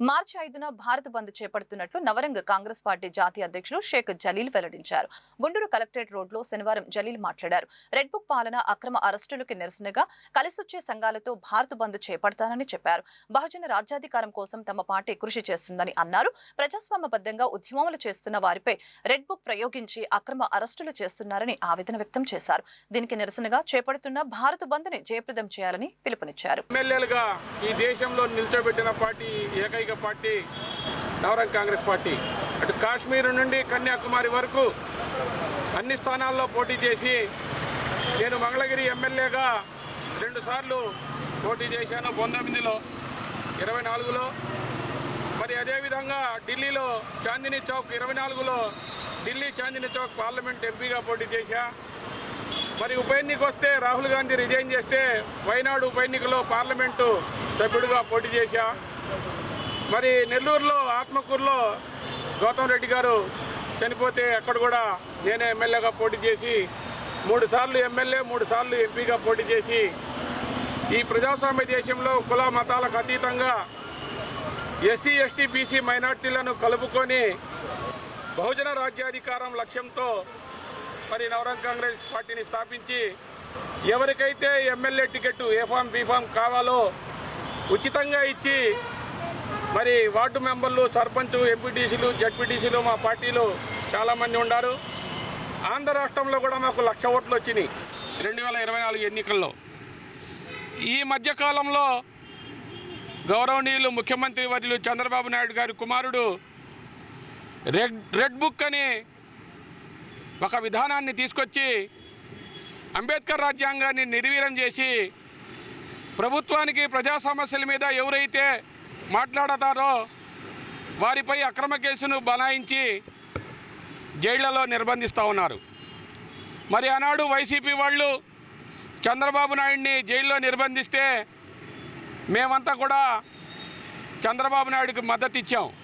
మార్చి 5న భారత్ బంద్ చేపడుతున్నట్లు నవరంగ్ కాంగ్రెస్ పార్టీ జాతీయ అధ్యక్షులు షేక్ జలీల్ వెల్లడించారు. గుంటూరు కలెక్టరేట్ రోడ్లో శనివారం జలీల్ మాట్లాడారు. రెడ్ బుక్ పాలన, అక్రమ అరెస్టులకు నిరసనగా కలిసొచ్చే సంఘాలతో భారత్ బంద్ చేపడతానని చెప్పారు. బహుజన రాజ్యాధికారం కోసం తమ పార్టీ కృషి చేస్తుందని అన్నారు. ప్రజాస్వామ్యబద్ధంగా ఉద్యమాలు చేస్తున్న వారిపై రెడ్ బుక్ ప్రయోగించి అక్రమ అరెస్టులు చేస్తున్నారని ఆవేదన వ్యక్తం చేశారు. దీనికి నిరసనగా చేపడుతున్న భారత్ బంద్ ని జయప్రదం చేయాలని పిలుపునిచ్చారు. ఈ దేశంలో నిల్చోబెట్టిన పార్టీ ఏకైక పార్టీ నవరంగ్ కాంగ్రెస్ పార్టీ. అటు కాశ్మీర్ నుండి కన్యాకుమారి వరకు అన్ని స్థానాల్లో పోటీ చేసి నేను మంగళగిరి ఎమ్మెల్యేగా 2 సార్లు పోటీ చేశాను. 19లో, 24లో. మరి అదేవిధంగా ఢిల్లీలో చాందినీ చౌక్ 24లో ఢిల్లీ చాందినీ చౌక్ పార్లమెంట్ ఎంపీగా పోటీ చేశా. మరి ఉప ఎన్నిక వస్తే రాహుల్ గాంధీ రిజైన్ చేస్తే వైనాడు ఉప ఎన్నికలో పార్లమెంటు సభ్యుడిగా పోటీ చేశా. మరి నెల్లూరులో ఆత్మకూరులో గౌతమ్ రెడ్డి గారు చనిపోతే అక్కడ కూడా నేనే ఎమ్మెల్యేగా పోటీ చేసి 3 సార్లు ఎమ్మెల్యే, 3 సార్లు ఎంపీగా పోటీ చేసి ఈ ప్రజాస్వామ్య దేశంలో కుల మతాలకు అతీతంగా ఎస్సీ, ఎస్టీ, బీసీ మైనార్టీలను కలుపుకొని బహుజన రాజ్యాధికారం లక్ష్యంతో మరి నవరంగ్ కాంగ్రెస్ పార్టీని స్థాపించి ఎవరికైతే MLA ticket A form B form కావాలో ఉచితంగా ఇచ్చి మరి వార్డు మెంబర్లు, సర్పంచ్, ఎంపీటీసీలు, జడ్పీటీసీలు మా పార్టీలో చాలామంది ఉన్నారు. ఆంధ్ర రాష్ట్రంలో కూడా మాకు 1,00,000 ఓట్లు వచ్చినాయి 2024 ఎన్నికల్లో. ఈ మధ్యకాలంలో గౌరవనీయులు ముఖ్యమంత్రి వర్యులు చంద్రబాబు నాయుడు గారి కుమారుడు రెడ్ బుక్ అని ఒక విధానాన్ని తీసుకొచ్చి అంబేద్కర్ రాజ్యాంగాన్ని నిర్వీర్యం చేసి ప్రభుత్వానికి ప్రజా సమస్యల మీద ఎవరైతే మాట్లాడతారో వారిపై అక్రమ కేసును బనాయించి జైళ్లలో నిర్బంధిస్తూ ఉన్నారు. మరి ఆనాడు వైసీపీ వాళ్ళు చంద్రబాబు నాయుడిని జైల్లో నిర్బంధిస్తే మేమంతా కూడా చంద్రబాబు నాయుడికి మద్దతు ఇచ్చాం.